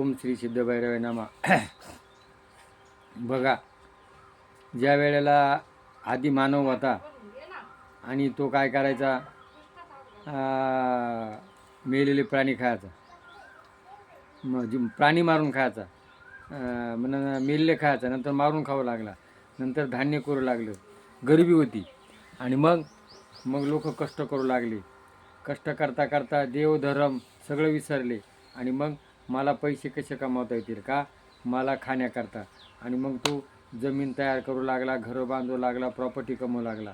ओम श्री सिद्धभैरव नामा. बघा, ज्या वेळेला आधी मानव होता आणि तो काय करायचा, मेलेले प्राणी खायचा, प्राणी मारून खायचा, मेलेले खायचा, नंतर मारून खावं लागला, नंतर धान्य करू लागलं, गरिबी होती. आणि मग मग लोक कष्ट करू लागले. कष्ट करता करता देव धर्म सगळं विसरले. आणि मग मला पैसे कसे कमावता येतील का, मला खाण्याकरता. आणि मग तो जमीन तयार करू लागला, घरं बांधू लागला, प्रॉपर्टी कमवू लागला.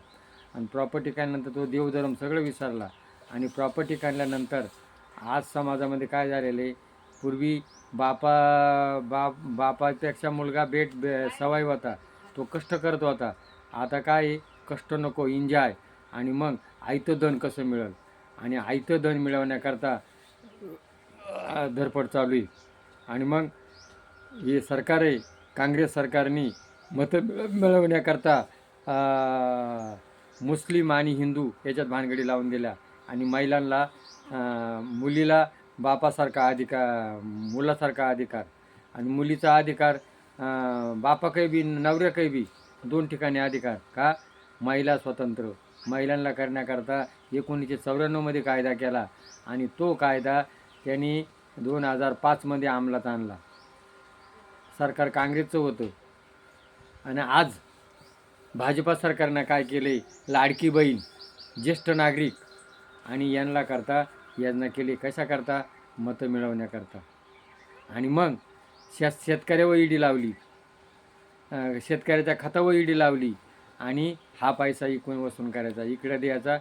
आणि प्रॉपर्टी काढल्यानंतर तो देवधर्म सगळं विसरला. आणि प्रॉपर्टी काढल्यानंतर आज समाजामध्ये काय झालेलं आहे, पूर्वी बापापेक्षा मुलगा सवाई होता, तो कष्ट करत होता. आता काय, कष्ट नको, एन्जॉय. आणि मग आयतं धन कसं मिळेल, आणि आयतं धन मिळवण्याकरता धडपड चालू आहे. आणि मग हे सरकार आहे, काँग्रेस सरकारने मतं मिळवण्याकरता मुस्लिम आणि हिंदू याच्यात भानगडी लावून दिल्या. आणि महिलांना, मुलीला बापासारखा अधिकार, मुलासारखा अधिकार, आणि मुलीचा अधिकार बापाकडे बी नवऱ्याकडे बी, दोन ठिकाणी अधिकार. का, महिला स्वतंत्र. महिलांना करण्याकरता 1994 कायदा केला. आणि तो कायदा त्यांनी 2005 अंमलात आणला. सरकार काँग्रेसचं होतं. आणि आज भाजपा सरकारनं काय केले, लाडकी बहीण, ज्येष्ठ नागरिक आणि यांना करता योजना केली. कशाकरता, मतं मिळवण्याकरता. आणि मग शेतकऱ्यावर ईडी लावली, शेतकऱ्याच्या खतावर ईडी लावली. आणि हा पैसा इकडून वसूल करायचा, इकडे द्यायचा.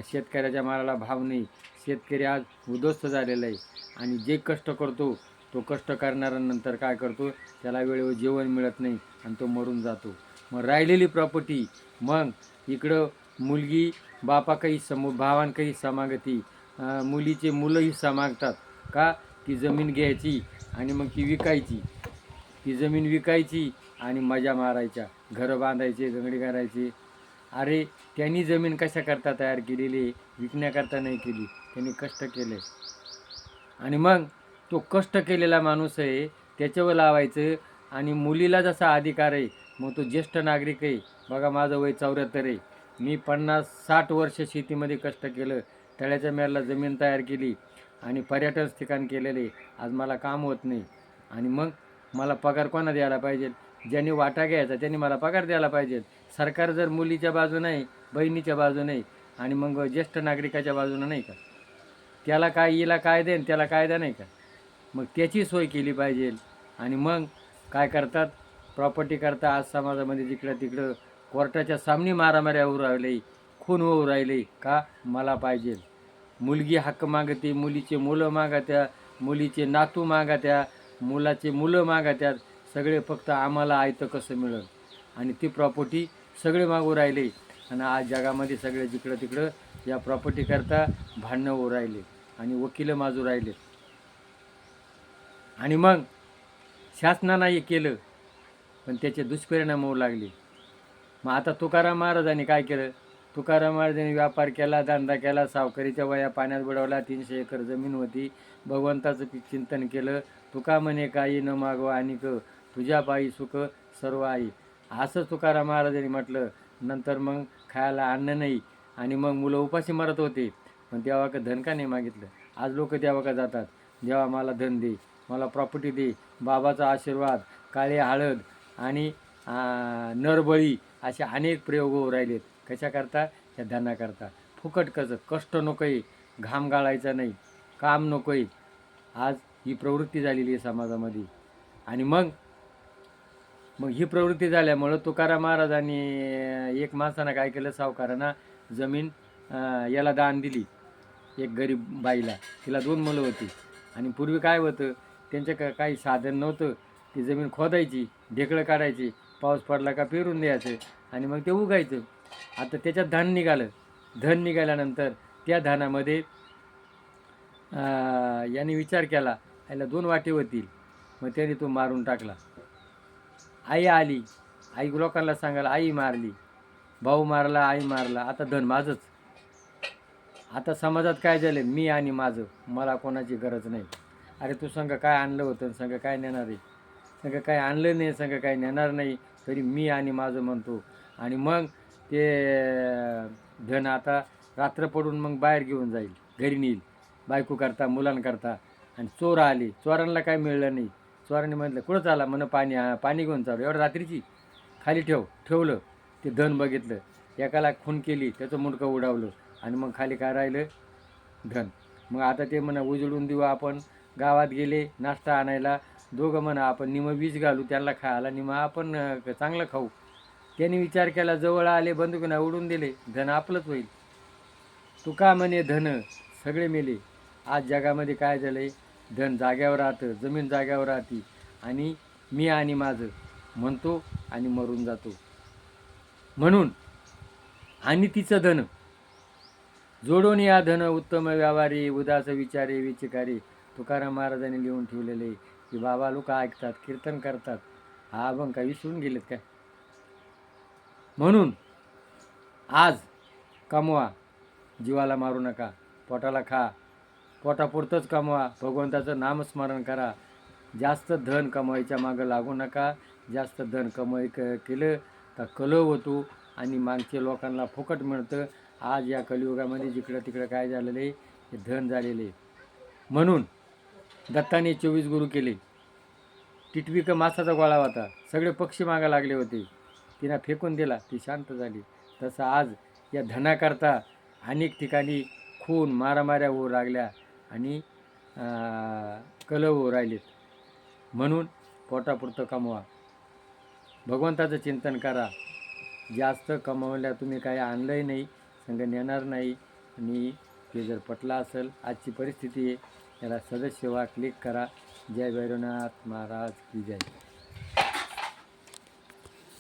शेतकऱ्याच्या मालाला भाव नाही. शेतकरी आज उद्ध्वस्त झालेला आहे. आणि जे कष्ट करतो, तो कष्ट करणाऱ्यानंतर काय करतो, त्याला वेळेवर जेवण मिळत नाही आणि तो मरून जातो. मग राहिलेली प्रॉपर्टी, मग इकडं मुलगी बापाकही भावांकही समागती, मुलीचे मुलंही समागतात. का, ती जमीन घ्यायची आणि मग ती विकायची. ती जमीन विकायची आणि मजा मारायच्या, घरं बांधायचे, गंगडी करायचे. अरे, त्यांनी जमीन कशाकरता तयार केलेली, विकण्याकरता नाही केली, त्यांनी कष्ट केले. आणि मग तो कष्ट केलेला माणूस आहे त्याच्यावर लावायचं. आणि मुलीला जसा अधिकार आहे, मग तो ज्येष्ठ नागरिक आहे. बघा, माझं वय 74 आहे. मी 50-60 वर्ष शेतीमध्ये कष्ट केलं, तळ्याच्या मेरला जमीन तयार केली आणि पर्यटन ठिकाण केलेले. आज मला काम होत नाही. आणि मग मला पगार कोणा द्यायला पाहिजे, ज्यांनी वाटा घ्यायचा त्यांनी मला पगार द्यायला पाहिजे. सरकार जर मुलीच्या बाजू नाही, बहिणीच्या बाजू नाही, आणि मग ज्येष्ठ नागरिकाच्या बाजूनं नाही का, त्याला काय, हिला काय देईन, त्याला कायदा नाही का, मग त्याची सोय केली पाहिजे. आणि मग काय करतात, प्रॉपर्टी करता आज समाजामध्ये जिकडं तिकडं कोर्टाच्या सामने मारामाऱ्या होऊ राहिले, खून होऊ राहिले. का, मला पाहिजे. मुलगी हक्क मागते, मुलीचे मुलं मागत्या, मुलीचे नातू मागत्या, मुलाचे मुलं मागत्यात. सगळे फक्त आम्हाला आयतं कसं मिळेल, आणि ती प्रॉपर्टी सगळे मागू राहिले. आणि आज जगामध्ये सगळे जिकडं तिकडं या प्रॉपर्टी करता भांडणं होऊ राहिले आणि वकील माजू राहिले. आणि मग शासनानं हे केलं, पण त्याचे दुष्परिणाम होऊ लागले. मग आता तुकाराम महाराजांनी काय केलं, तुकाराम महाराजांनी व्यापार केला, धंदा केला, सावकारीच्या वया पाण्यात बुडवला, 300 एकर जमीन होती, भगवंताचं चिंतन केलं. तुका म्हणे काही न मागवा आणि तुझ्या पायी सुख सर्व आहे, असं तुकाराम महाराजांनी म्हटलं. नंतर मग खायला अन्न नाही, आणि मग मुलं उपाशी मरत होते. पण देवा का धन का नाही मागितलं. आज लोक देवा का जातात, देवा मला धन दे, मला प्रॉपर्टी दे, बाबाचा आशीर्वाद, काळे हळद आणि नरबळी असे अनेक प्रयोग होऊ राहिलेत. कशाकरता, या धनाकरता. फुकट कष्ट नको आहे, घाम गाळायचा नाही, काम नको आहे. आज ही प्रवृत्ती झालेली आहे समाजामध्ये. आणि मग ही प्रवृत्ती झाल्यामुळं तुकाराम महाराजांनी एक माणसानं काय केलं, सावकारांना जमीन याला दान दिली, एक गरीब बाईला. तिला 2 मुलं होती. आणि पूर्वी काय होतं, त्यांचं काही साधन नव्हतं. ती जमीन खोदायची, ढेकळं काढायची, पाऊस पडला का पेरून द्यायचं, आणि मग ते उगायचं. आता त्याच्यात धान निघालं. धन निघाल्यानंतर त्या धानामध्ये याने विचार केला, याला 2 वाटे होतील. मग त्याने तो मारून टाकला. आई आली, आई लोकांना सांगायला, आई मारली, भाऊ मारला, आई मारला, आता धन माझंच. आता समाजात काय झालं, मी आणि माझं, मला कोणाची गरज नाही. अरे तू संघ काय आणलं होतं, संघ काय नेणार आहे, संघ काय आणलं नाही, संघ काय नेणार नाही, तरी मी आणि माझं म्हणतो. आणि मग ते धन आता रात्र पडून मग बाहेर घेऊन जाईल, घरी नेईल, बायको करता मुलांकरता. आणि चोर आले, चोरांना काय मिळलं नाही. चोरांनी म्हटलं कुठं चाला, म्हणं पाणी घेऊन चालू, एवढं रात्रीची, खाली ठेवलं. ते धन बघितलं, एकाला खून केली, त्याचं मुंडकं उडावलं, आणि मग खाली काय राहिलं, धन. मग आता ते म्हणा उजळून देऊ आपण. गावात गेले नाश्ता आणायला, दोघं म्हणा आपण निमं वीज घालू त्यांना खायला, निमं आपण चांगलं खाऊ. त्यांनी विचार केला, जवळ आले, बंदुकीनं उडून दिले, धन आपलंच होईल. तू का म्हणे धन सगळे मेले. आज जगामध्ये काय झालं आहे, धन जाग्यावर राहतं, जमीन जाग्यावर राहते, आणि मी आणि माझं म्हणतो आणि मरून जातो. म्हणून आणि तिचं धन जोडून या धन उत्तम व्यवहारी, उदास विचारे विचिकारी. तुकाराम महाराजांनी लिहून ठेवलेले की बाबा लोक ऐकतात, कीर्तन करतात, हा अभंग काय विसरून गेलेत काय. म्हणून आज कमवा, जीवाला मारू नका, पोटाला खा, पोटापुरतंच कमवा, भगवंताचं नामस्मरण करा. जास्त धन कमवायच्या मागं लागू नका. जास्त धन केलं तर कलह होतो, आणि मागच्या लोकांना फुकट मिळतं. आज या कलियुगामध्ये जिकडं तिकडं काय झालेलं आहे, हे धन झालेले आहे. म्हणून दत्ताने 24 गुरु केले. टिटविक मासाचा गोळा होता, सगळे पक्षी मागा लागले होते, तिनं फेकून दिला, ती शांत झाली. तसं आज या धनाकरता अनेक ठिकाणी खून मारामाऱ्या होऊ लागल्या, आणि कलह होऊ राहिलेत. म्हणून पोटापुरतं कमवा, भगवंताचं चिंतन करा. जास्त कमवल्या तुम्ही काही आणलंही नाही, संग नेणार नाही. आणि ते जर पटलं असेल, आजची परिस्थिती आहे, याला सदस्य व्हा, क्लिक करा. जय भैरवनाथ महाराज की जय.